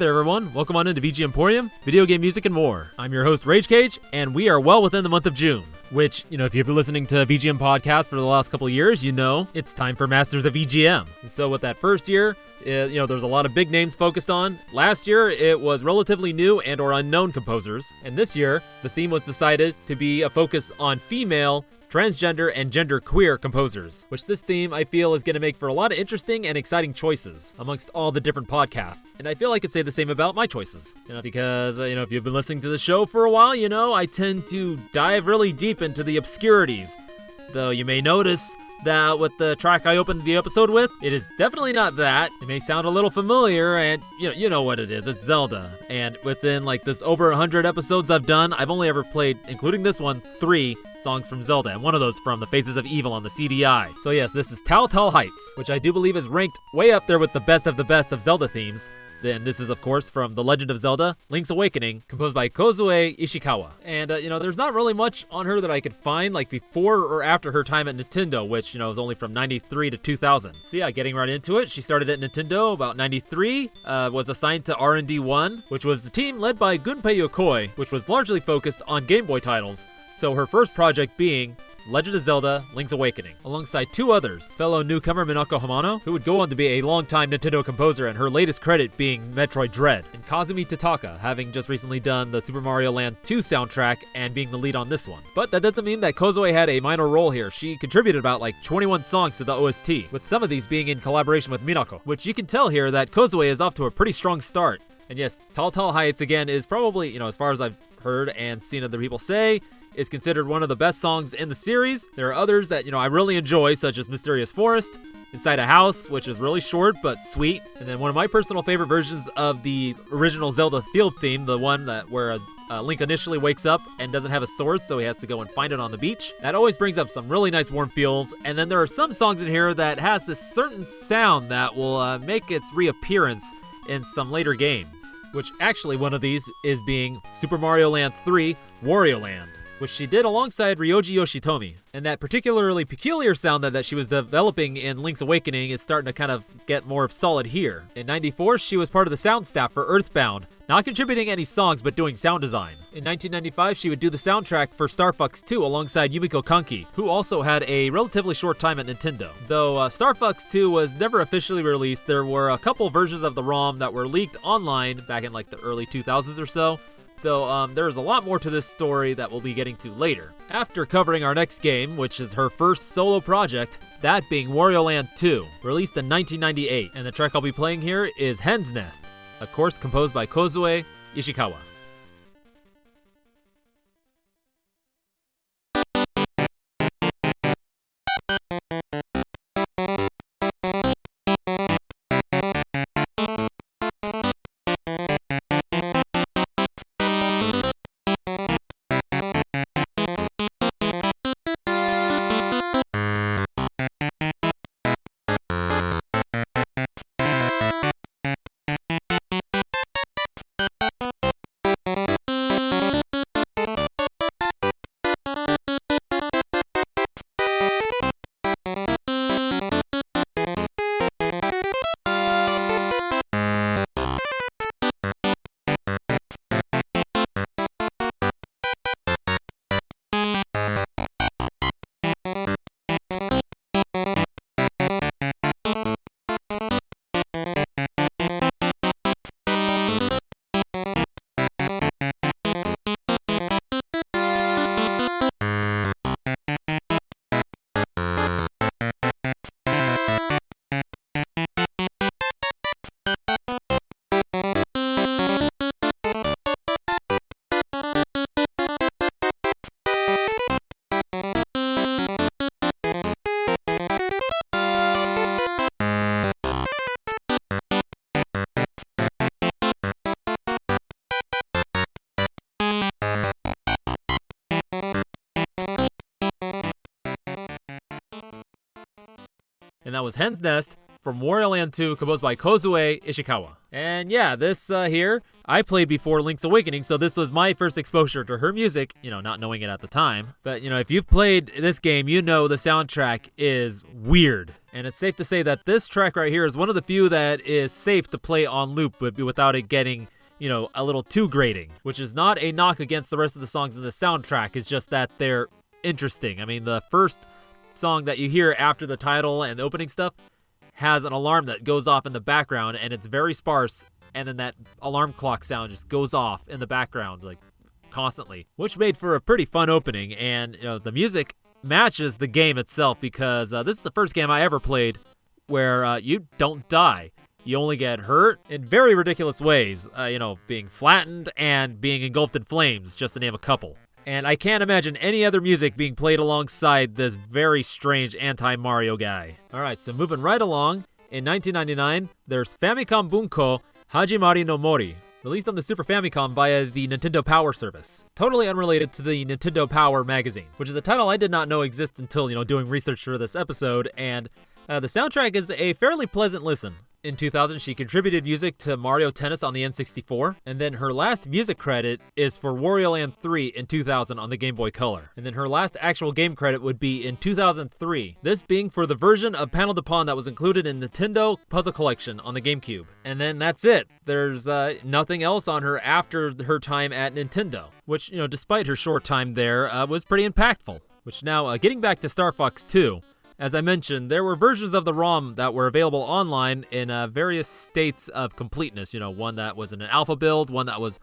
there everyone, welcome on into VG Emporium, video game music and more. I'm your host Rage Cage, and we are well within the month of June. Which, if you've been listening to VGM podcast for the last couple of years, you know it's time for Masters of VGM. And so with that first year, there's a lot of big names focused on. Last year, it was relatively new and or unknown composers. And this year, the theme was decided to be a focus on female, transgender, and genderqueer composers, which this theme I feel is going to make for a lot of interesting and exciting choices amongst all the different podcasts. And I feel I could say the same about my choices, because, if you've been listening to the show for a while, I tend to dive really deep into the obscurities. Though you may notice that with the track I opened the episode with, it is definitely not that. It may sound a little familiar, and you know what it is, it's Zelda. And within this over 100 episodes I've done, I've only ever played, including this one, 3 songs from Zelda, and one of those from the Faces of Evil on the CDI. So yes, this is Tal Tal Heights, which I do believe is ranked way up there with the best of Zelda themes. Then this is, of course, from The Legend of Zelda, Link's Awakening, composed by Kozue Ishikawa. And, there's not really much on her that I could find, before or after her time at Nintendo, which, was only from 93 to 2000. So yeah, getting right into it, she started at Nintendo about 93, was assigned to R&D 1, which was the team led by Gunpei Yokoi, which was largely focused on Game Boy titles. So her first project being Legend of Zelda, Link's Awakening, alongside 2 others, fellow newcomer Minako Hamano, who would go on to be a longtime Nintendo composer, and her latest credit being Metroid Dread, and Kazumi Tataka, having just recently done the Super Mario Land 2 soundtrack and being the lead on this one. But that doesn't mean that Kozue had a minor role here. She contributed about 21 songs to the OST, with some of these being in collaboration with Minako, which you can tell here that Kozue is off to a pretty strong start. And yes, Tal Tal Heights again is probably, as far as I've heard and seen other people say, is considered one of the best songs in the series. There are others that, I really enjoy, such as Mysterious Forest, Inside a House, which is really short but sweet, and then one of my personal favorite versions of the original Zelda field theme, the one where Link initially wakes up and doesn't have a sword, so he has to go and find it on the beach. That always brings up some really nice warm feels. And then there are some songs in here that has this certain sound that will make its reappearance in some later games, which actually one of these is being Super Mario Land 3, Wario Land, which she did alongside Ryoji Yoshitomi. And that particularly peculiar sound that she was developing in Link's Awakening is starting to kind of get more solid here. In 94, she was part of the sound staff for Earthbound, not contributing any songs but doing sound design. In 1995, she would do the soundtrack for Star Fox 2 alongside Yumiko Kanki, who also had a relatively short time at Nintendo. Though Star Fox 2 was never officially released, there were a couple versions of the ROM that were leaked online back in the early 2000s or so. Though there's a lot more to this story that we'll be getting to later. After covering our next game, which is her first solo project, that being Wario Land 2, released in 1998. And the track I'll be playing here is Hen's Nest, of course composed by Kozue Ishikawa. And that was Hen's Nest from Wario Land 2, composed by Kozue Ishikawa. And yeah, this here, I played before Link's Awakening, so this was my first exposure to her music, not knowing it at the time. But, if you've played this game, you know the soundtrack is weird. And it's safe to say that this track right here is one of the few that is safe to play on loop without it getting, a little too grating. Which is not a knock against the rest of the songs in the soundtrack, it's just that they're interesting. I mean, the first song that you hear after the title and the opening stuff has an alarm that goes off in the background, and it's very sparse, and then that alarm clock sound just goes off in the background like constantly, which made for a pretty fun opening. And the music matches the game itself, because this is the first game I ever played where you don't die. You only get hurt in very ridiculous ways, being flattened and being engulfed in flames, just to name a couple. And I can't imagine any other music being played alongside this very strange anti-Mario guy. Alright, so moving right along, in 1999, there's Famicom Bunko Hajimari no Mori, released on the Super Famicom via the Nintendo Power service. Totally unrelated to the Nintendo Power magazine, which is a title I did not know existed until, doing research for this episode, and the soundtrack is a fairly pleasant listen. In 2000, she contributed music to Mario Tennis on the N64, and then her last music credit is for Wario Land 3 in 2000 on the Game Boy Color. And then her last actual game credit would be in 2003, this being for the version of Panel de Pon that was included in Nintendo Puzzle Collection on the GameCube. And then that's it. There's nothing else on her after her time at Nintendo, which, despite her short time there, was pretty impactful. Which now, getting back to Star Fox 2, as I mentioned, there were versions of the ROM that were available online in various states of completeness. One that was in an alpha build, one that was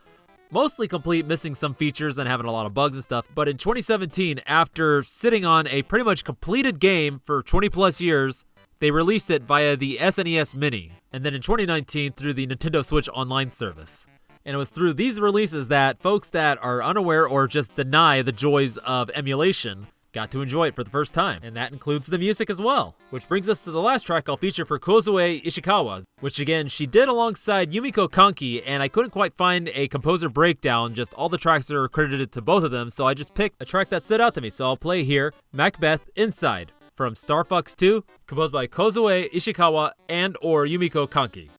mostly complete, missing some features and having a lot of bugs and stuff. But in 2017, after sitting on a pretty much completed game for 20 plus years, they released it via the SNES Mini, and then in 2019 through the Nintendo Switch Online service. And it was through these releases that folks that are unaware or just deny the joys of emulation got to enjoy it for the first time, and that includes the music as well. Which brings us to the last track I'll feature for Kozue Ishikawa, which again, she did alongside Yumiko Kanki, and I couldn't quite find a composer breakdown, just all the tracks are credited to both of them, so I just picked a track that stood out to me, so I'll play here, Macbeth Inside, from Star Fox 2, composed by Kozue Ishikawa and or Yumiko Kanki.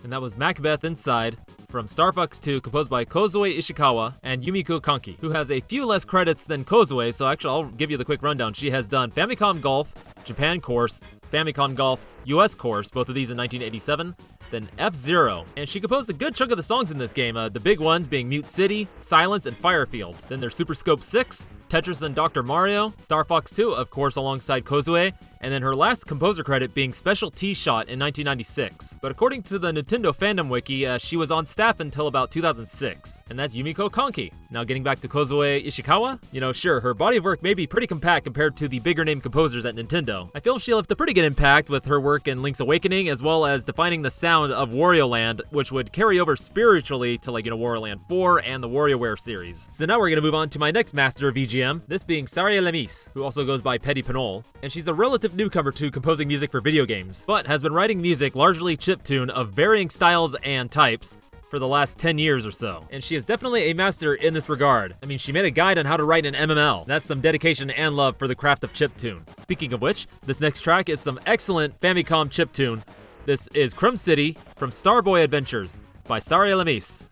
And that was Macbeth Inside from Star Fox 2, composed by Kozue Ishikawa and Yumiko Kanki, who has a few less credits than Kozue, so actually I'll give you the quick rundown. She has done Famicom Golf, Japan Course, Famicom Golf, US Course, both of these in 1987, then F-Zero, and she composed a good chunk of the songs in this game, the big ones being Mute City, Silence, and Firefield. Then there's Super Scope 6, Tetris and Dr. Mario, Star Fox 2, of course, alongside Kozue, and then her last composer credit being Special T-Shot in 1996. But according to the Nintendo fandom wiki, she was on staff until about 2006, and that's Yumiko Konki. Now getting back to Kozue Ishikawa, sure, her body of work may be pretty compact compared to the bigger name composers at Nintendo. I feel she left a pretty good impact with her work in Link's Awakening, as well as defining the sound of Wario Land, which would carry over spiritually to Wario Land 4 and the WarioWare series. So now we're gonna move on to my next master of VGM, this being Saria Lemis, who also goes by Petty Pinole, and she's a relative newcomer to composing music for video games, but has been writing music largely chiptune of varying styles and types for the last 10 years or so. And she is definitely a master in this regard. I mean, she made a guide on how to write an MML. That's some dedication and love for the craft of chiptune. Speaking of which, this next track is some excellent Famicom chiptune. This is Crumb City from Starboy Adventures by Saria Lemis.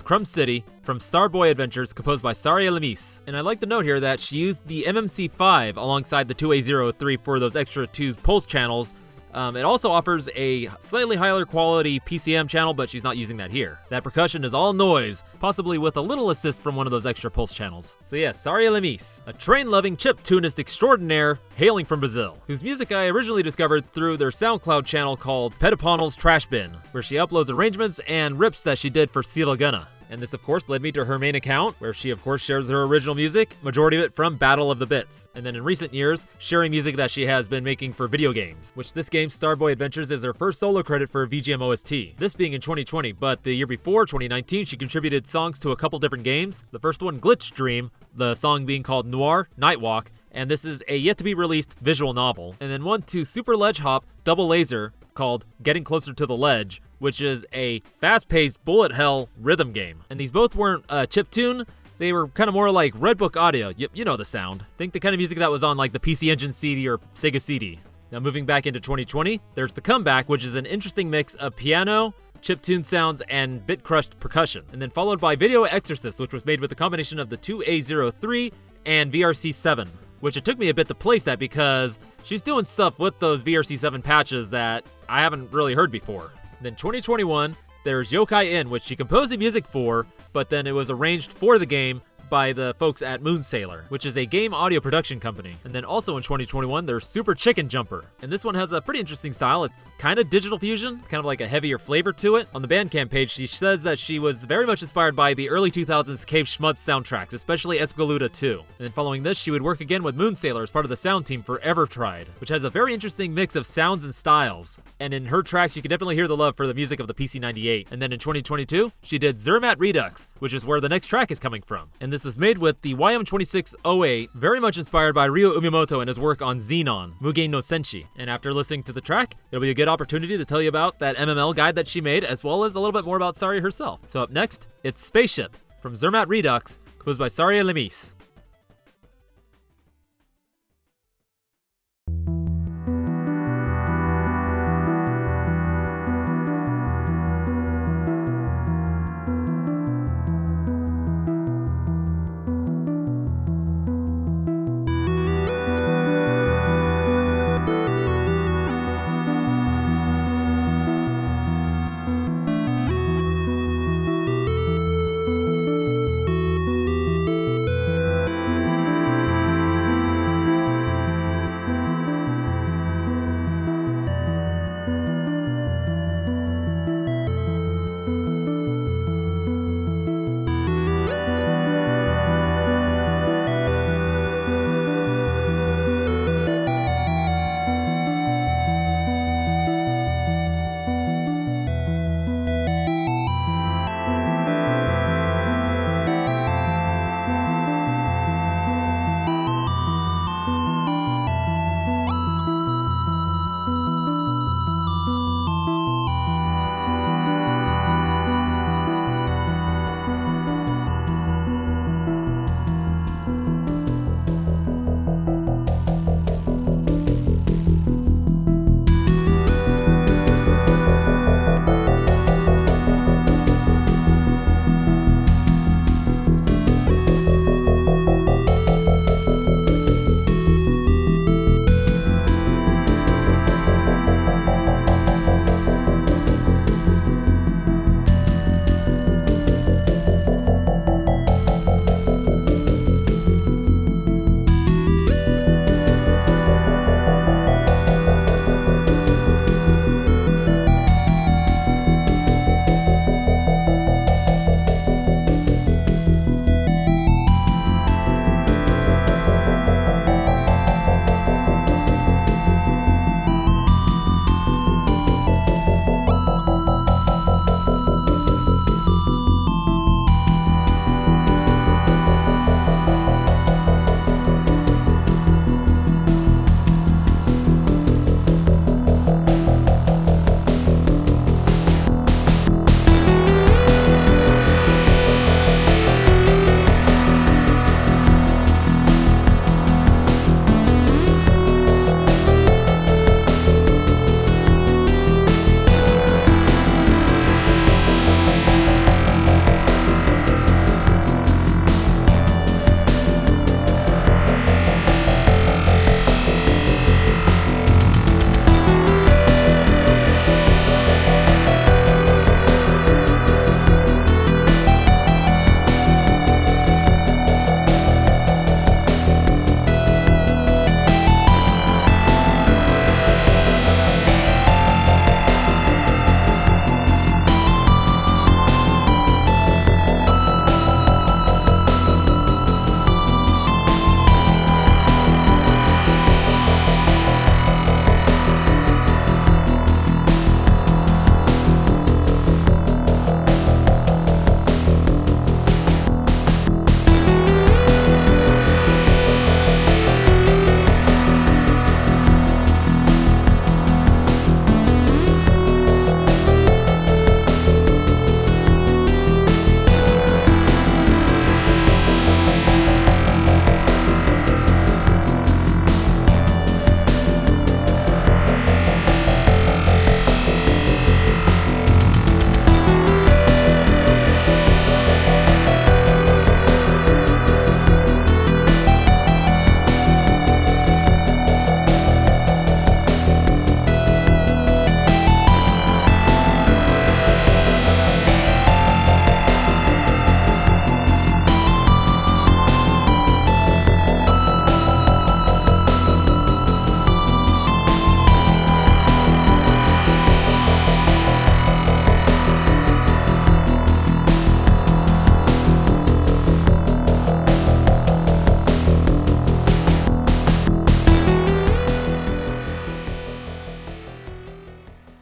Crumb City from Starboy Adventures, composed by Saria Lemis. And I'd like to note here that she used the MMC5 alongside the 2A03 for those extra 2 pulse channels. It also offers a slightly higher quality PCM channel, but she's not using that here. That percussion is all noise, possibly with a little assist from one of those extra pulse channels. So yes, Saria Lemis, a train-loving chiptunist extraordinaire hailing from Brazil, whose music I originally discovered through their SoundCloud channel called Pediponal's Trash Bin, where she uploads arrangements and rips that she did for Silagana. And this of course led me to her main account, where she of course shares her original music, majority of it from Battle of the Bits, and then in recent years, sharing music that she has been making for video games, which this game, Starboy Adventures, is her first solo credit for VGM OST, this being in 2020, but the year before, 2019, she contributed songs to a couple different games, the first one, Glitch Dream, the song being called Noir Nightwalk, and this is a yet-to-be-released visual novel, and then one to Super Ledge Hop Double Laser, called Getting Closer to the Ledge, which is a fast-paced bullet hell rhythm game. And these both weren't chiptune, they were kind of more like Redbook audio. You know the sound. Think the kind of music that was on like the PC Engine CD or Sega CD. Now moving back into 2020, there's The Comeback, which is an interesting mix of piano, chiptune sounds, and bit-crushed percussion. And then followed by Video Exorcist, which was made with a combination of the 2A03 and VRC7, which it took me a bit to place that because she's doing stuff with those VRC7 patches that I haven't really heard before. Then 2021, there's Yokai In, which she composed the music for, but then it was arranged for the game by the folks at Moonsailor, which is a game audio production company. And then also in 2021, there's Super Chicken Jumper. And this one has a pretty interesting style. It's kind of digital fusion, kind of like a heavier flavor to it. On the Bandcamp page, she says that she was very much inspired by the early 2000s Cave Shmup soundtracks, especially Espegaluda 2. And then following this, she would work again with Moonsailor as part of the sound team for Evertried, which has a very interesting mix of sounds and styles. And in her tracks, you can definitely hear the love for the music of the PC-98. And then in 2022, she did Xermatt Redux, which is where the next track is coming from. And this is made with the YM2608, very much inspired by Ryo Umimoto and his work on Xenon, Mugen no Senshi. And after listening to the track, it'll be a good opportunity to tell you about that MML guide that she made, as well as a little bit more about Saria herself. So up next, it's Spaceship from Xermatt Redux, composed by Saria Lemis.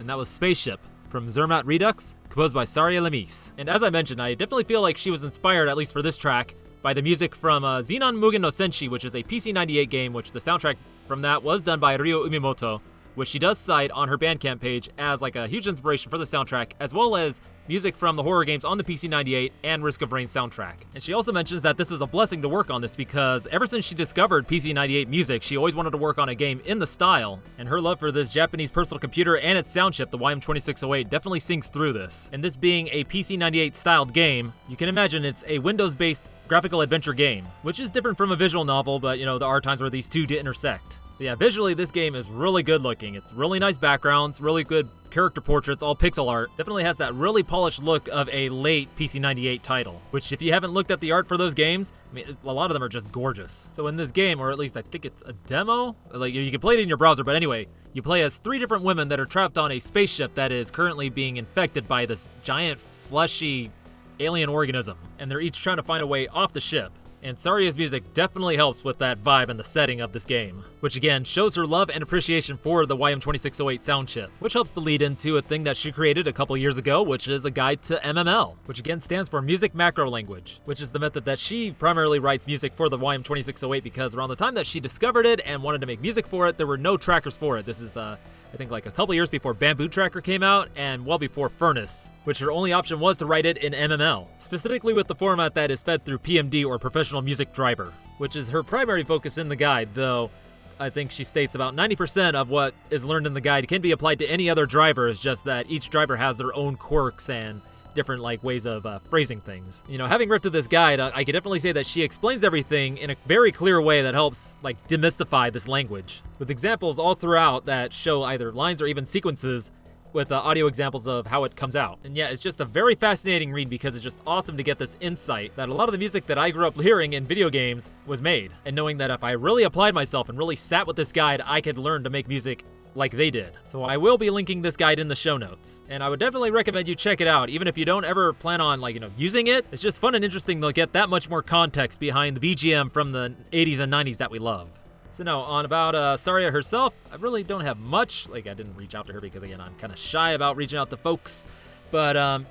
and that was Spaceship from Xermatt Redux, composed by Saria Lemis. And as I mentioned, I definitely feel like she was inspired, at least for this track, by the music from Zenon Mugen no Senshi, which is a PC-98 game, which the soundtrack from that was done by Ryo Umimoto, which she does cite on her Bandcamp page as like a huge inspiration for the soundtrack, as well as music from the horror games on the PC-98 and Risk of Rain soundtrack. And she also mentions that this is a blessing to work on this because ever since she discovered PC-98 music, she always wanted to work on a game in the style, and her love for this Japanese personal computer and its sound chip, the YM2608, definitely sinks through this. And this being a PC-98 styled game, you can imagine it's a Windows-based graphical adventure game, which is different from a visual novel, but there are times where these two do intersect. But yeah, visually this game is really good looking. It's really nice backgrounds, really good character portraits, all pixel art. Definitely has that really polished look of a late PC-98 title, which if you haven't looked at the art for those games, I mean, a lot of them are just gorgeous. So in this game, or at least I think it's a demo, like you can play it in your browser, but anyway, you play as 3 different women that are trapped on a spaceship that is currently being infected by this giant fleshy alien organism, and they're each trying to find a way off the ship. And Saria's music definitely helps with that vibe and the setting of this game, which again shows her love and appreciation for the YM2608 sound chip, which helps to lead into a thing that she created a couple years ago, which is a guide to MML, which again stands for Music Macro Language, which is the method that she primarily writes music for the YM2608 because around the time that she discovered it and wanted to make music for it, there were no trackers for it. This is I think like a couple years before Bamboo Tracker came out and well before Furnace, which her only option was to write it in MML, specifically with the format that is fed through PMD or Professional Music Driver, which is her primary focus in the guide, though I think she states about 90% of what is learned in the guide can be applied to any other driver, it's just that each driver has their own quirks and different ways of phrasing things. Having read through this guide, I could definitely say that she explains everything in a very clear way that helps demystify this language, with examples all throughout that show either lines or even sequences with audio examples of how it comes out. And yeah, it's just a very fascinating read because it's just awesome to get this insight that a lot of the music that I grew up hearing in video games was made, and knowing that if I really applied myself and really sat with this guide, I could learn to make music like they did. So I will be linking this guide in the show notes, and I would definitely recommend you check it out, even if you don't ever plan on using it. It's just fun and interesting to get that much more context behind the VGM from the 80s and 90s that we love. So now, on about Saria herself, I really don't have much. I didn't reach out to her because, again, I'm kind of shy about reaching out to folks. But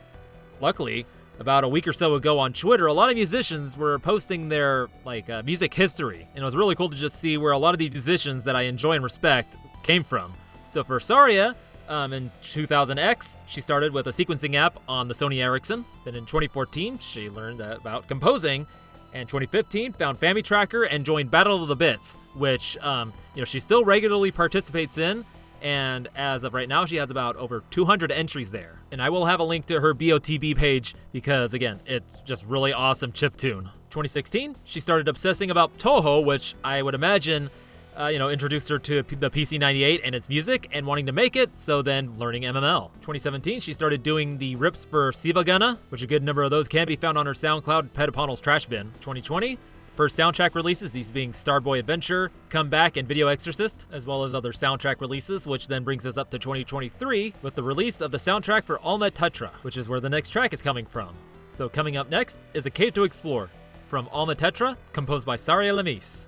luckily, about a week or so ago on Twitter, a lot of musicians were posting their music history, and it was really cool to just see where a lot of these musicians that I enjoy and respect came from. So for Saria, in 2000X, she started with a sequencing app on the Sony Ericsson. Then in 2014, she learned about composing. And 2015, found FamiTracker and joined Battle of the Bits, which she still regularly participates in. And as of right now, she has about over 200 entries there. And I will have a link to her BOTB page because, again, it's just really awesome chiptune. 2016, she started obsessing about Toho, which I would imagine introduced her to the PC-98 and its music and wanting to make it, so then learning MML. 2017, she started doing the rips for Sivagana, which a good number of those can be found on her SoundCloud Petaponal's trash bin. 2020, first soundtrack releases, these being Starboy Adventure, Comeback, and Video Exorcist, as well as other soundtrack releases, which then brings us up to 2023 with the release of the soundtrack for Almatetra, which is where the next track is coming from. So coming up next is A Cave to Explore from Almatetra, composed by Saria Lemis.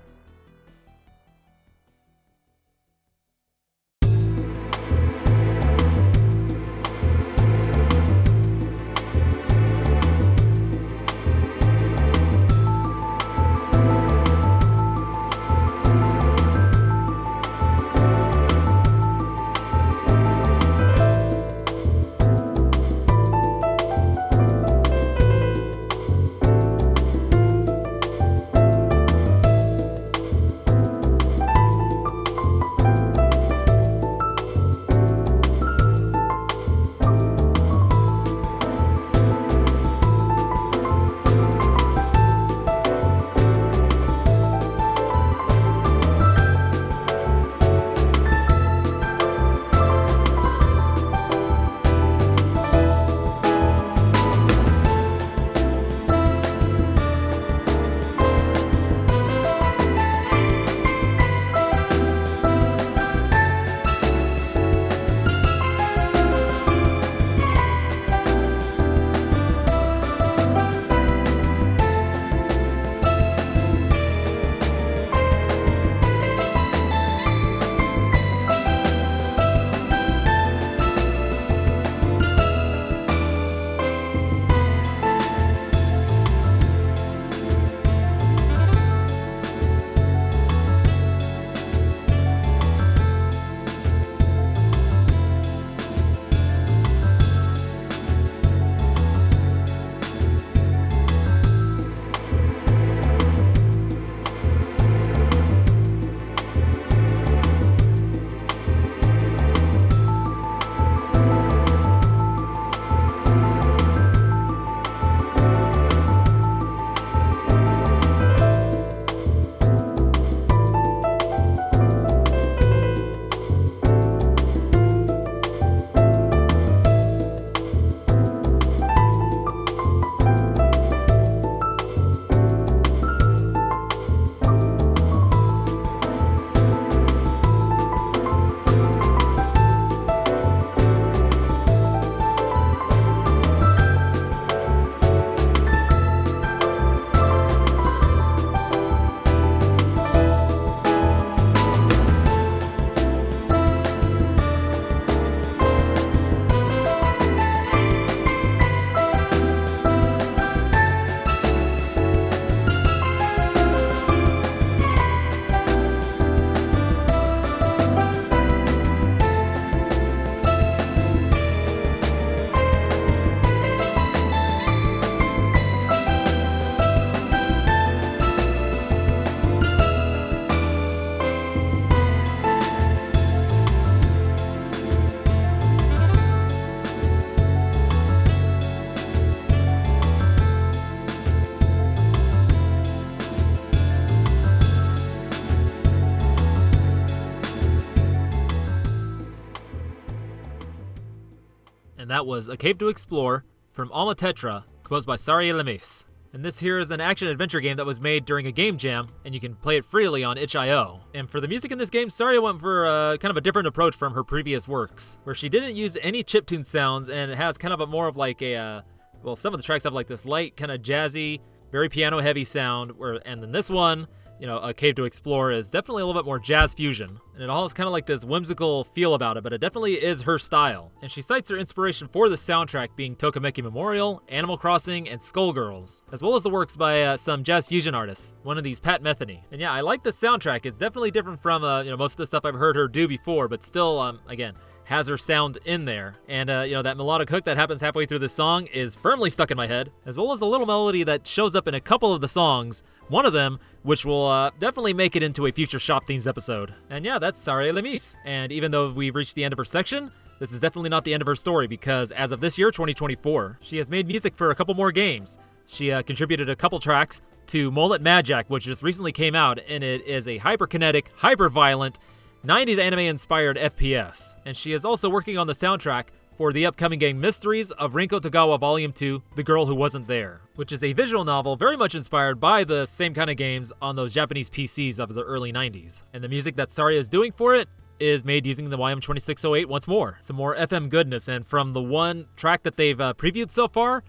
and that was A Cave to Explore from Almatetra, composed by Saria Lemis. And this here is an action-adventure game that was made during a game jam, and you can play it freely on itch.io. And for the music in this game, Saria went for kind of a different approach from her previous works, where she didn't use any chiptune sounds, and it has kind of a more of like a, well, some of the tracks have like this light, kind of jazzy, very piano-heavy sound, and then this one, A Cave to Explore is definitely a little bit more jazz fusion, and it all has kind of like this whimsical feel about it, but it definitely is her style. And she cites her inspiration for the soundtrack being Tokimeki Memorial, Animal Crossing, and Skullgirls, as well as the works by some jazz fusion artists, one of these Pat Metheny. And yeah, I like the soundtrack. It's definitely different from most of the stuff I've heard her do before, but still, again, has her sound in there. And, that melodic hook that happens halfway through the song is firmly stuck in my head, as well as a little melody that shows up in a couple of the songs, one of them, which will definitely make it into a future Shop Themes episode. And yeah, that's Saria Lemis. And even though we've reached the end of her section, this is definitely not the end of her story, because as of this year, 2024, she has made music for a couple more games. She contributed a couple tracks to Mullet Magic, which just recently came out, and it is a hyperkinetic, hyper-violent, 90s anime-inspired FPS. And she is also working on the soundtrack for the upcoming game Mysteries of Rinko Togawa Volume 2, The Girl Who Wasn't There, which is a visual novel very much inspired by the same kind of games on those Japanese PCs of the early 90s. And the music that Saria is doing for it is made using the YM2608 once more. Some more FM goodness, and from the one track that they've previewed so far,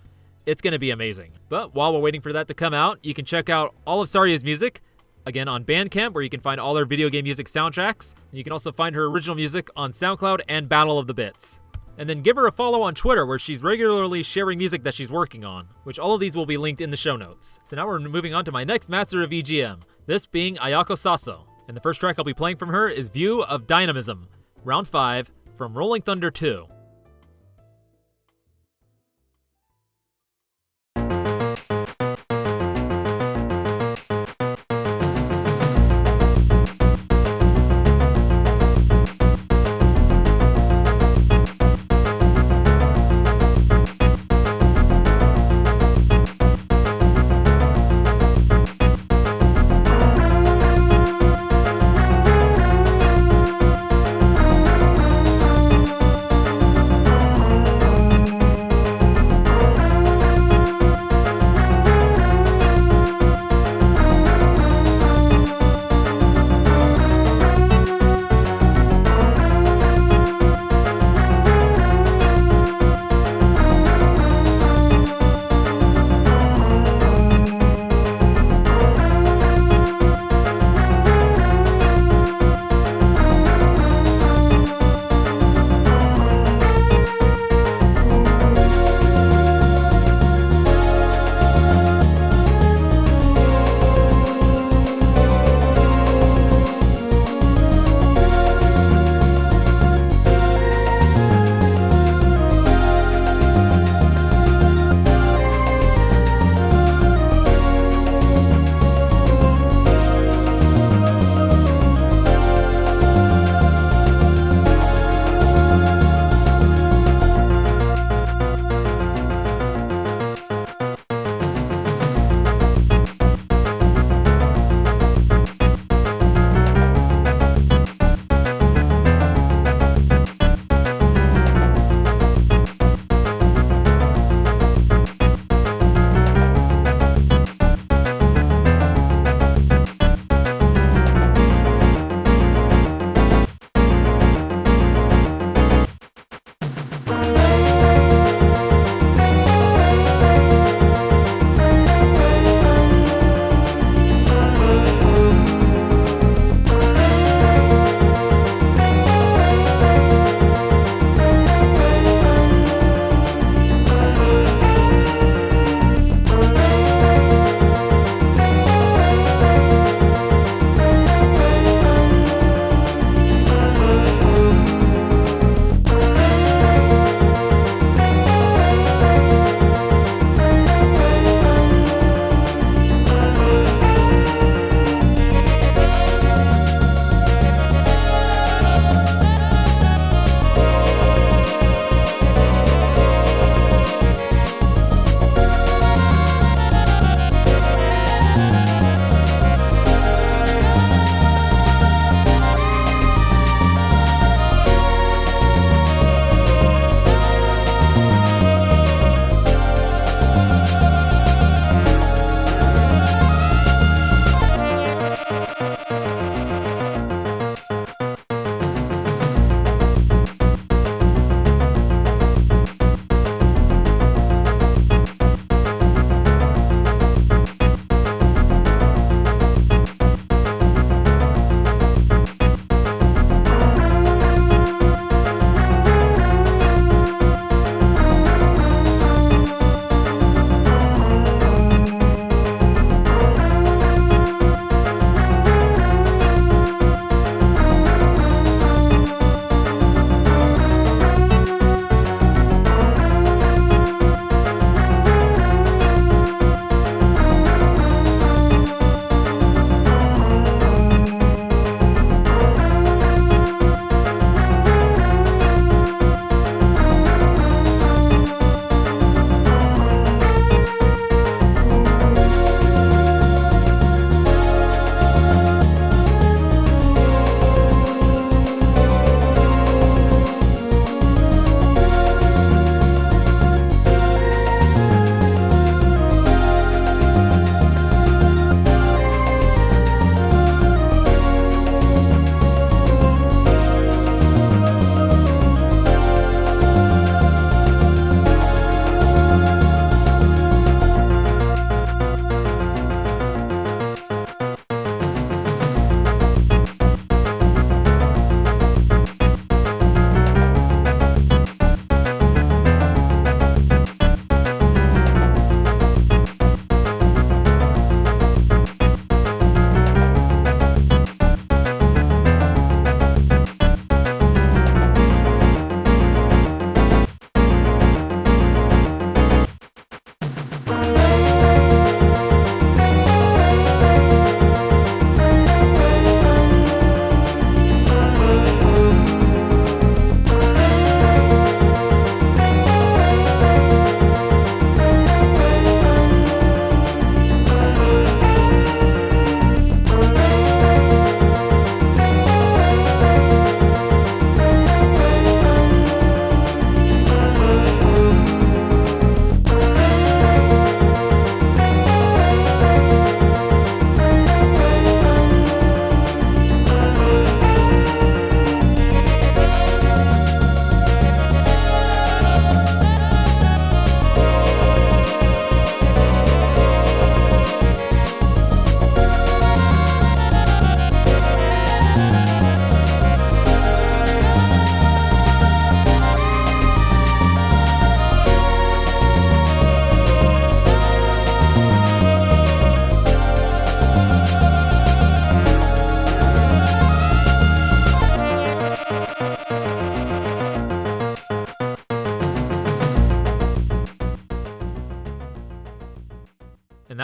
it's going to be amazing. But while we're waiting for that to come out, you can check out all of Saria's music, again on Bandcamp, where you can find all her video game music soundtracks. You can also find her original music on SoundCloud and Battle of the Bits. And then give her a follow on Twitter, where she's regularly sharing music that she's working on, which all of these will be linked in the show notes. So now we're moving on to my next master of VGM, this being Ayako Saso. And the first track I'll be playing from her is View of Dynamism, Round 5, from Rolling Thunder 2.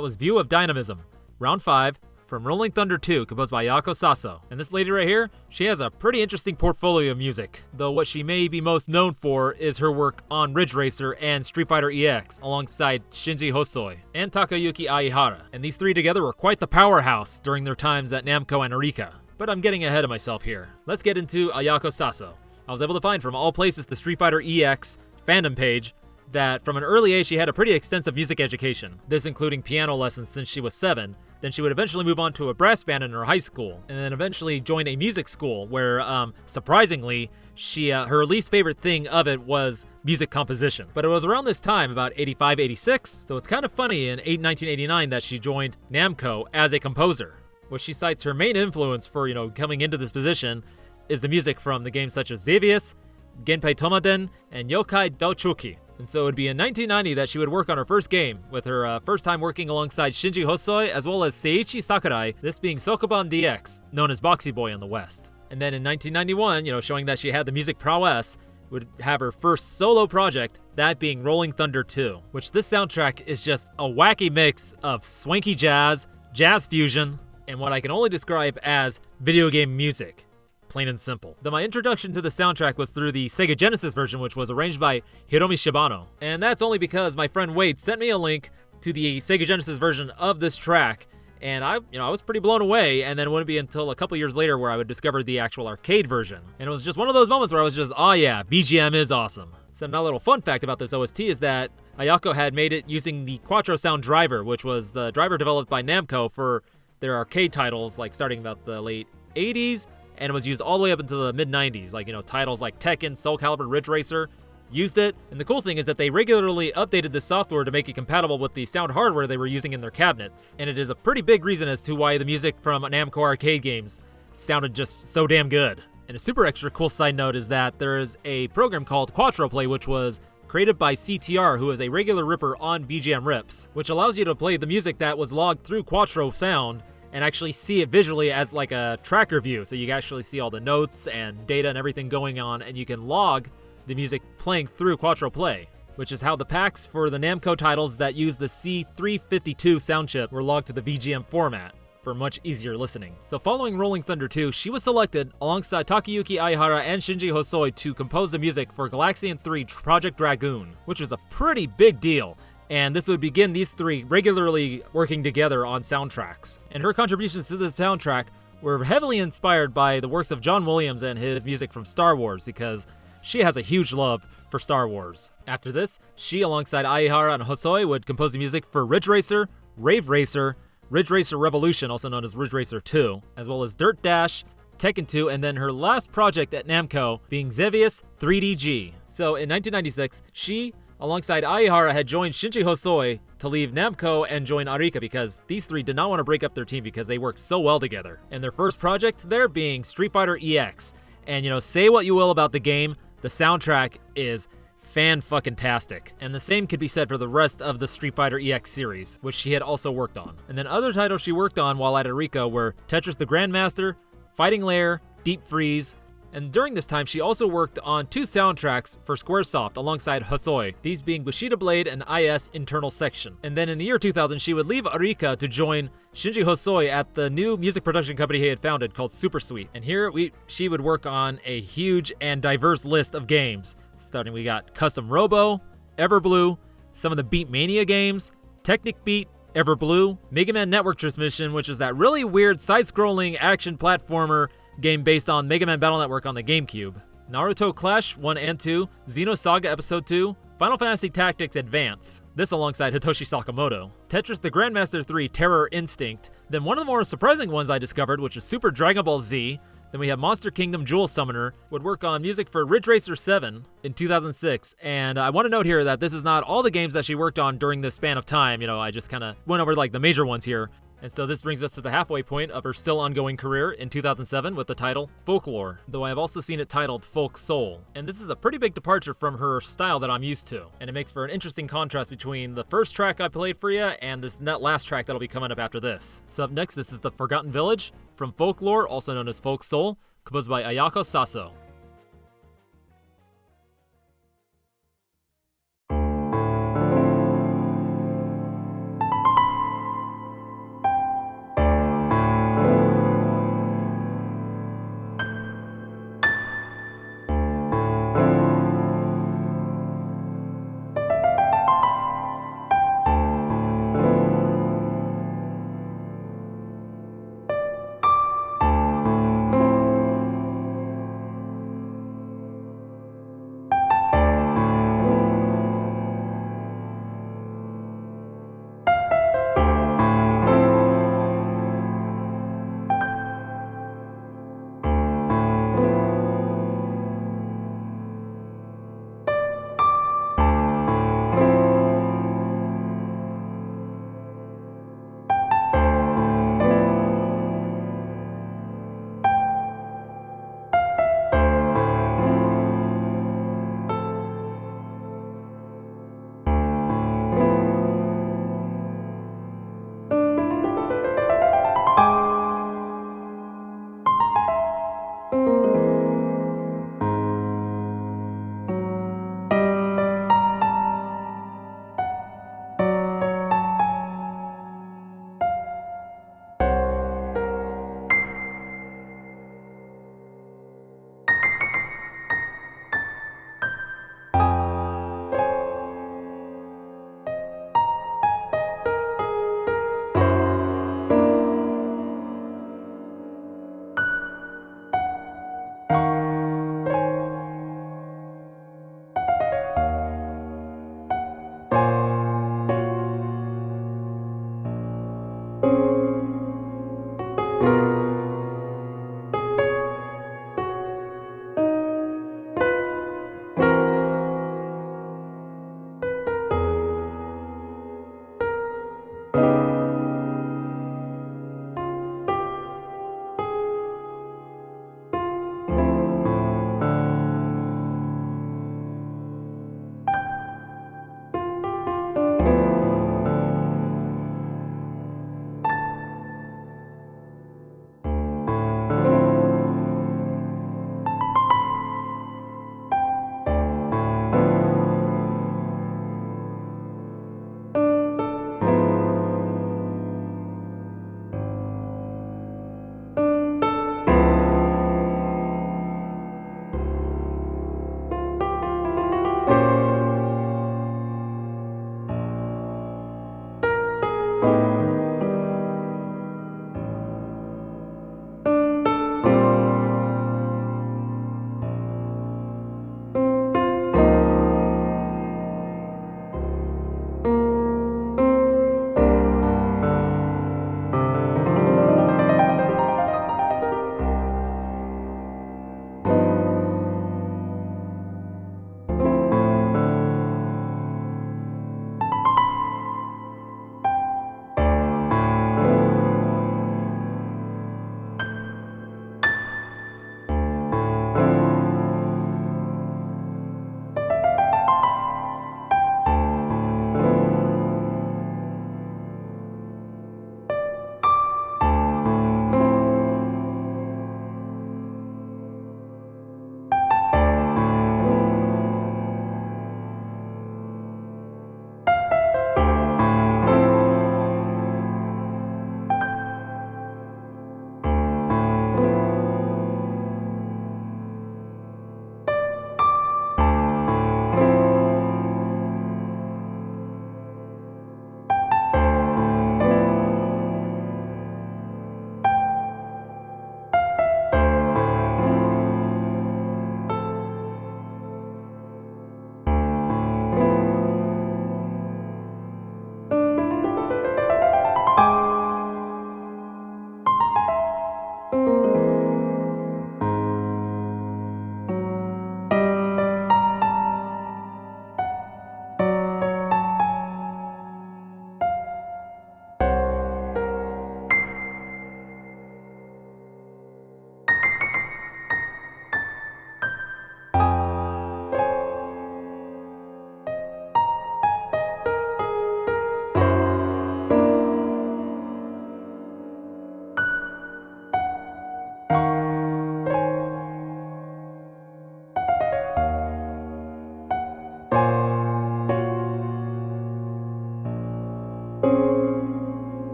that was View of Dynamism, Round 5, from Rolling Thunder 2, composed by Ayako Saso. And this lady right here, she has a pretty interesting portfolio of music, though what she may be most known for is her work on Ridge Racer and Street Fighter EX, alongside Shinji Hosoi and Takayuki Aihara. And these three together were quite the powerhouse during their times at Namco and Arika. But I'm getting ahead of myself here. Let's get into Ayako Saso. I was able to find from all places the Street Fighter EX fandom page that from an early age she had a pretty extensive music education, this including piano lessons since she was 7. Then she would eventually move on to a brass band in her high school, and then eventually join a music school where, surprisingly, her least favorite thing of it was music composition. But it was around this time, about 85, 86, so it's kind of funny in 1989 that she joined Namco as a composer, which she cites her main influence for, coming into this position is the music from the games such as Xevious, Genpei Tomaden, and Yokai Douchuki. And so it would be in 1990 that she would work on her first game, with her first time working alongside Shinji Hosoi as well as Seiichi Sakurai, this being Sokoban DX, known as Boxy Boy in the West. And then in 1991, showing that she had the music prowess, would have her first solo project, that being Rolling Thunder 2, which this soundtrack is just a wacky mix of swanky jazz fusion, and what I can only describe as video game music. Plain and simple. Though my introduction to the soundtrack was through the Sega Genesis version, which was arranged by Hiromi Shibano. And that's only because my friend Wade sent me a link to the Sega Genesis version of this track, and I was pretty blown away, and then it wouldn't be until a couple years later where I would discover the actual arcade version. And it was just one of those moments where I was just, oh yeah, VGM is awesome. So now a little fun fact about this OST is that Ayako had made it using the Quattro Sound driver, which was the driver developed by Namco for their arcade titles, like starting about the late 80s, and it was used all the way up into the mid-90s, titles like Tekken, Soul Calibur, Ridge Racer, used it. And the cool thing is that they regularly updated the software to make it compatible with the sound hardware they were using in their cabinets. And it is a pretty big reason as to why the music from Namco arcade games sounded just so damn good. And a super extra cool side note is that there is a program called Quattro Play, which was created by CTR, who is a regular ripper on VGM rips, which allows you to play the music that was logged through Quattro Sound and actually see it visually as like a tracker view. So you can actually see all the notes and data and everything going on, and you can log the music playing through Quattro Play, which is how the packs for the Namco titles that use the C352 sound chip were logged to the VGM format for much easier listening. So following Rolling Thunder 2, she was selected alongside Takayuki Aihara and Shinji Hosoi to compose the music for Galaxian 3 Project Dragoon, which was a pretty big deal. And this would begin these three regularly working together on soundtracks. And her contributions to the soundtrack were heavily inspired by the works of John Williams and his music from Star Wars, because she has a huge love for Star Wars. After this, she alongside Aihara and Hosoi would compose the music for Ridge Racer, Rave Racer, Ridge Racer Revolution, also known as Ridge Racer 2, as well as Dirt Dash, Tekken 2, and then her last project at Namco being Xevious 3DG. So in 1996, she alongside Aihara had joined Shinji Hosoi to leave Namco and join Arika, because these three did not want to break up their team because they worked so well together. And their first project there being Street Fighter EX. And say what you will about the game, the soundtrack is fan-fucking-tastic. And the same could be said for the rest of the Street Fighter EX series, which she had also worked on. And then other titles she worked on while at Arika were Tetris the Grandmaster, Fighting Lair, Deep Freeze, and during this time, she also worked on 2 soundtracks for Squaresoft alongside Hosoi, these being Bushido Blade and IS Internal Section. And then in the year 2000, she would leave Arika to join Shinji Hosoi at the new music production company he had founded called Supersweet. And here she would work on a huge and diverse list of games. Starting, we got Custom Robo, Everblue, some of the Beatmania games, Technic Beat, Everblue, Mega Man Network Transmission, which is that really weird side-scrolling action platformer game based on Mega Man Battle Network on the GameCube, Naruto Clash 1 and 2, Xenosaga Episode 2, Final Fantasy Tactics Advance, this alongside Hitoshi Sakamoto, Tetris the Grandmaster 3 Terror Instinct, then one of the more surprising ones I discovered, which is Super Dragon Ball Z. Then we have Monster Kingdom Jewel Summoner, would work on music for Ridge Racer 7 in 2006. And I want to note here that this is not all the games that she worked on during this span of time. I just kind of went over like the major ones here. And so this brings us to the halfway point of her still ongoing career in 2007 with the title Folklore, though I have also seen it titled Folk Soul. And this is a pretty big departure from her style that I'm used to, and it makes for an interesting contrast between the first track I played for you and this last track that'll be coming up after this. So up next, this is The Forgotten Village from Folklore, also known as Folk Soul, composed by Ayako Saso.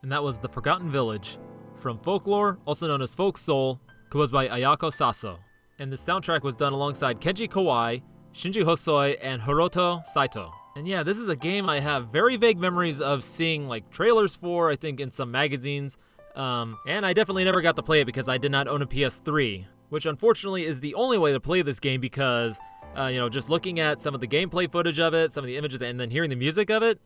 and that was The Forgotten Village from Folklore, also known as Folk Soul, composed by Ayako Saso. And the soundtrack was done alongside Kenji Kawai, Shinji Hosoi, and Hiroto Saito. And yeah, this is a game I have very vague memories of seeing like trailers for, I think in some magazines, and I definitely never got to play it because I did not own a PS3, which unfortunately is the only way to play this game because, just looking at some of the gameplay footage of it, some of the images, and then hearing the music of it,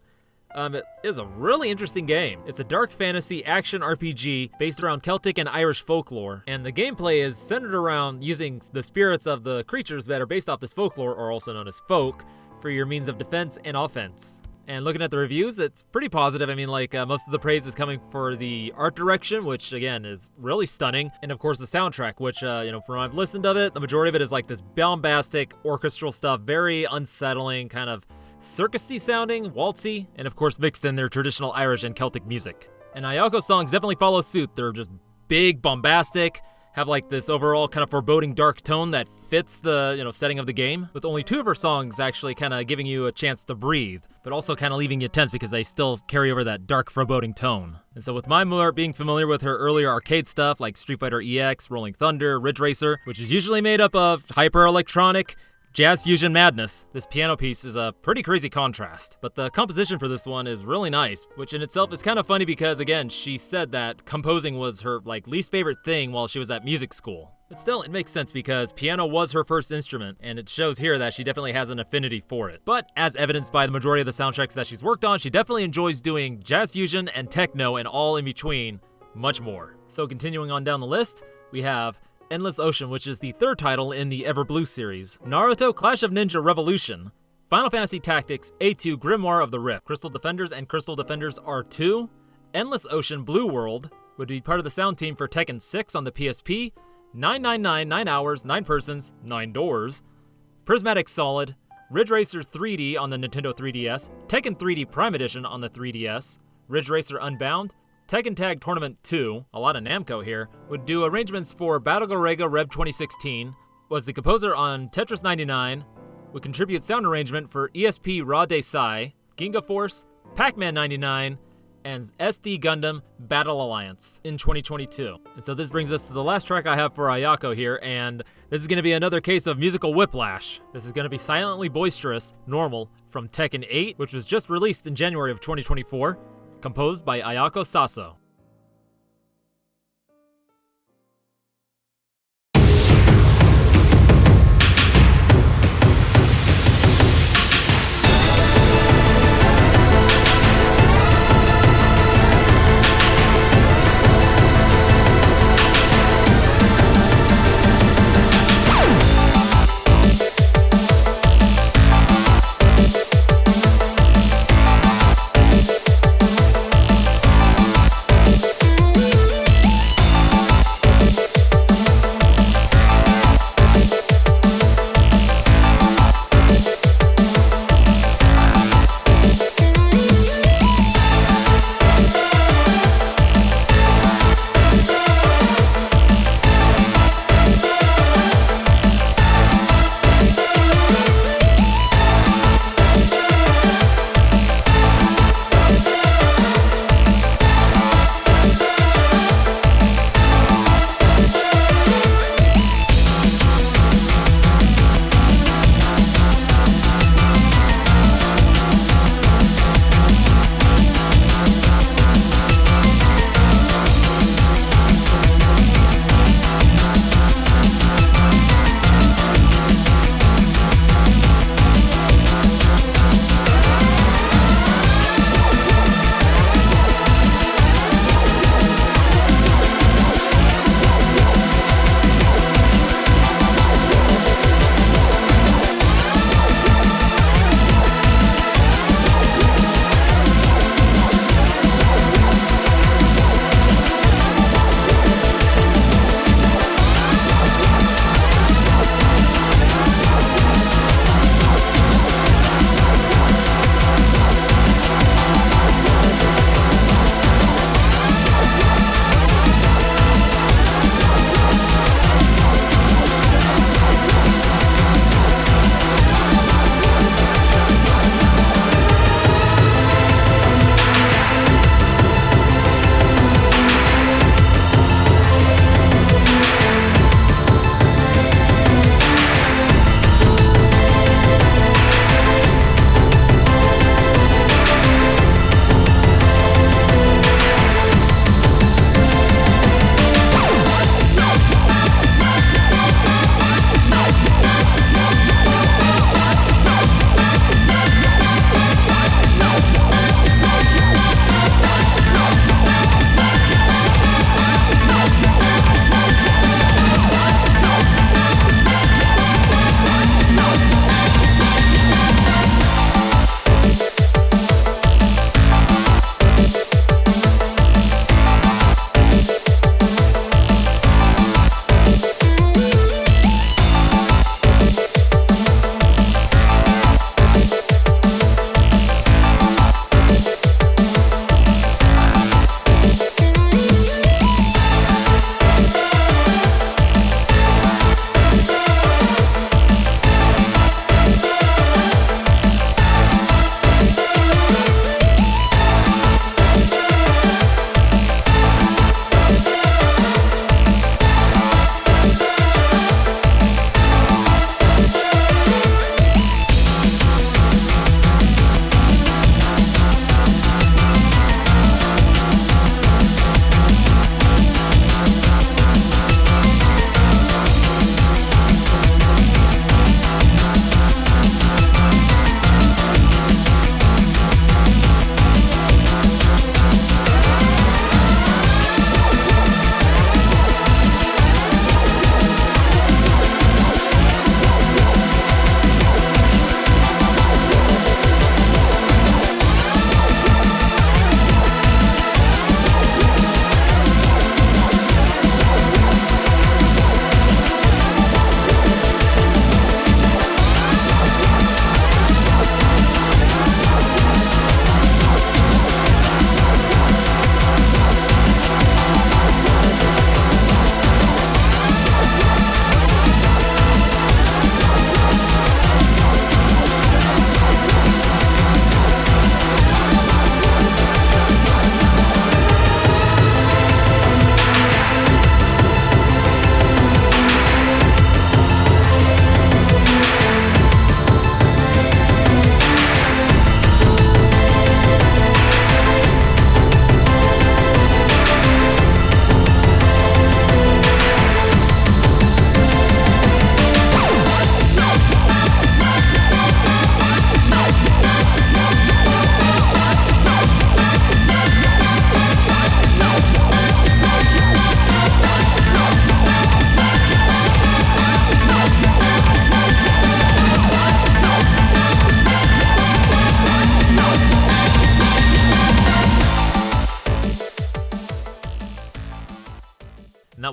it is a really interesting game. It's a dark fantasy action RPG based around Celtic and Irish folklore, and the gameplay is centered around using the spirits of the creatures that are based off this folklore, or also known as folk, for your means of defense and offense. And looking at the reviews, it's pretty positive. I mean, most of the praise is coming for the art direction, which again is really stunning, and of course the soundtrack, which from what I've listened of it, the majority of it is like this bombastic orchestral stuff, very unsettling, kind of circusy sounding, waltzy, and of course mixed in their traditional Irish and Celtic music. And Ayako's songs definitely follow suit. They're just big, bombastic, have like this overall kind of foreboding dark tone that fits the setting of the game, with only 2 of her songs actually kind of giving you a chance to breathe, but also kind of leaving you tense because they still carry over that dark foreboding tone. And so with my more being familiar with her earlier arcade stuff like Street Fighter EX, Rolling Thunder, Ridge Racer, which is usually made up of hyper electronic jazz fusion madness, this piano piece is a pretty crazy contrast. But the composition for this one is really nice, which in itself is kind of funny because, again, she said that composing was her least favorite thing while she was at music school. But still, it makes sense because piano was her first instrument, and it shows here that she definitely has an affinity for it. But as evidenced by the majority of the soundtracks that she's worked on, she definitely enjoys doing jazz fusion and techno and all in between, much more. So continuing on down the list, we have Endless Ocean, which is the 3rd title in the Everblue series, Naruto Clash of Ninja Revolution, Final Fantasy Tactics A2 Grimoire of the Rift, Crystal Defenders and Crystal Defenders R2, Endless Ocean Blue World, would be part of the sound team for Tekken 6 on the PSP, 999 9 Hours, 9 Persons, 9 Doors, Prismatic Solid, Ridge Racer 3D on the Nintendo 3DS, Tekken 3D Prime Edition on the 3DS, Ridge Racer Unbound, Tekken Tag Tournament 2, a lot of Namco here, would do arrangements for Battle Gorega Rev 2016, was the composer on Tetris 99, would contribute sound arrangement for ESP Raw Desai, Ginga Force, Pac-Man 99, and SD Gundam Battle Alliance in 2022. And so this brings us to the last track I have for Ayako here, and this is going to be another case of musical whiplash. This is going to be Silently Boisterous, Normal, from Tekken 8, which was just released in January of 2024. Composed by Ayako Saso.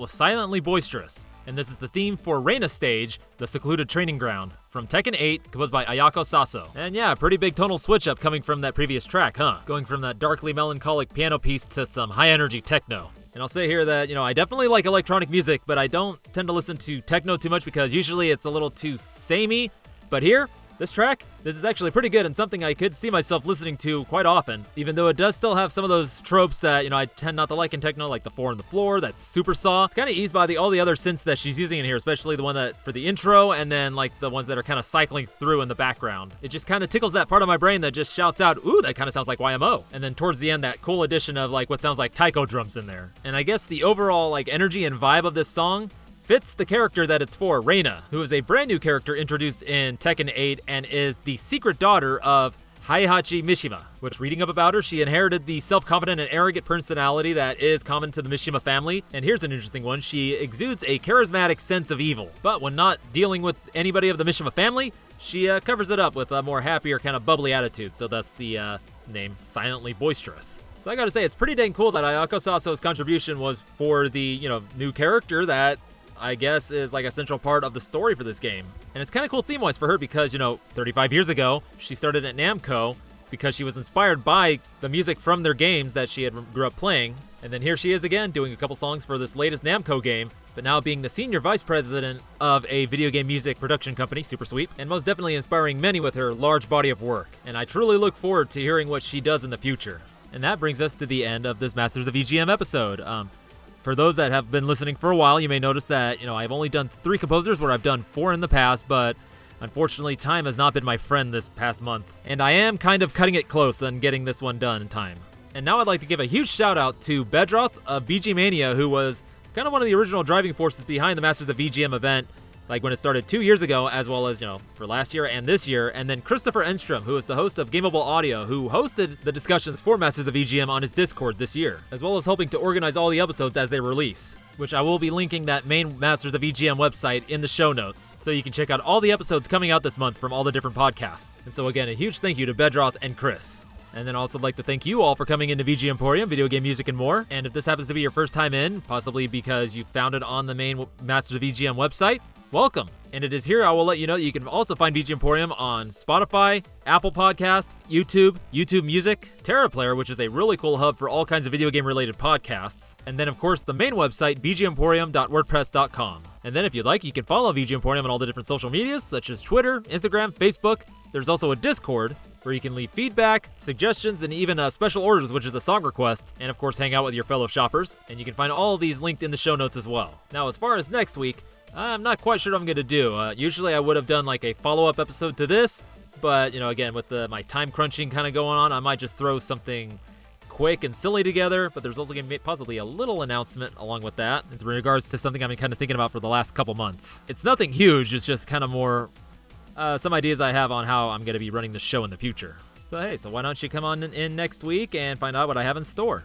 that was Silently Boisterous. And this is the theme for Reina Stage, the secluded training ground, from Tekken 8, composed by Ayako Saso. And yeah, pretty big tonal switch up coming from that previous track, huh? Going from that darkly melancholic piano piece to some high-energy techno. And I'll say here that, I definitely like electronic music, but I don't tend to listen to techno too much because usually it's a little too samey. But here, this track, this is actually pretty good and something I could see myself listening to quite often, even though it does still have some of those tropes that, I tend not to like in techno, like the 4 on the floor, that super saw. It's kind of eased by all the other synths that she's using in here, especially the one that for the intro, and then like the ones that are kind of cycling through in the background. It just kind of tickles that part of my brain that just shouts out, ooh, that kind of sounds like YMO. And then towards the end, that cool addition of like what sounds like taiko drums in there. And I guess the overall like energy and vibe of this song fits the character that it's for, Reina, who is a brand new character introduced in Tekken 8 and is the secret daughter of Heihachi Mishima, which, reading up about her, she inherited the self-confident and arrogant personality that is common to the Mishima family. And here's an interesting one. She exudes a charismatic sense of evil, but when not dealing with anybody of the Mishima family, she covers it up with a more happier kind of bubbly attitude. So that's the name Silently Boisterous. So I gotta say, it's pretty dang cool that Ayako Saso's contribution was for the, new character that I guess is like a central part of the story for this game. And it's kind of cool theme-wise for her because, 35 years ago, she started at Namco because she was inspired by the music from their games that she had grew up playing. And then here she is again doing a couple songs for this latest Namco game, but now being the senior vice president of a video game music production company, super sweet, and most definitely inspiring many with her large body of work. And I truly look forward to hearing what she does in the future. And that brings us to the end of this Masters of VGM episode. For those that have been listening for a while, you may notice that, I've only done 3 composers where I've done 4 in the past, but unfortunately, time has not been my friend this past month. And I am kind of cutting it close on getting this one done in time. And now I'd like to give a huge shout out to Bedroth of BG Mania, who was kind of one of the original driving forces behind the Masters of VGM event, like when it started 2 years ago, as well as, for last year and this year. And then Christopher Enstrom, who is the host of Gameable Audio, who hosted the discussions for Masters of VGM on his Discord this year, as well as helping to organize all the episodes as they release, which I will be linking that main Masters of VGM website in the show notes, so you can check out all the episodes coming out this month from all the different podcasts. And so again, a huge thank you to Bedroth and Chris. And then also like to thank you all for coming into VG Emporium, video game music and more. And if this happens to be your first time in, possibly because you found it on the main Masters of VGM website, welcome. And it is here I will let you know that you can also find VG Emporium on Spotify, Apple Podcast, YouTube Music, TerraPlayer, which is a really cool hub for all kinds of video game related podcasts. And then of course the main website, vgemporium.wordpress.com. And then if you'd like, you can follow VG Emporium on all the different social medias, such as Twitter, Instagram, Facebook. There's also a Discord where you can leave feedback, suggestions, and even special orders, which is a song request, and of course hang out with your fellow shoppers. And you can find all of these linked in the show notes as well. Now, as far as next week, I'm not quite sure what I'm going to do. Usually I would have done like a follow-up episode to this, but, again, with my time crunching kind of going on, I might just throw something quick and silly together, but there's also going to be possibly a little announcement along with that. It's in regards to something I've been kind of thinking about for the last couple months. It's nothing huge, it's just kind of more some ideas I have on how I'm going to be running the show in the future. So hey, why don't you come on in next week and find out what I have in store.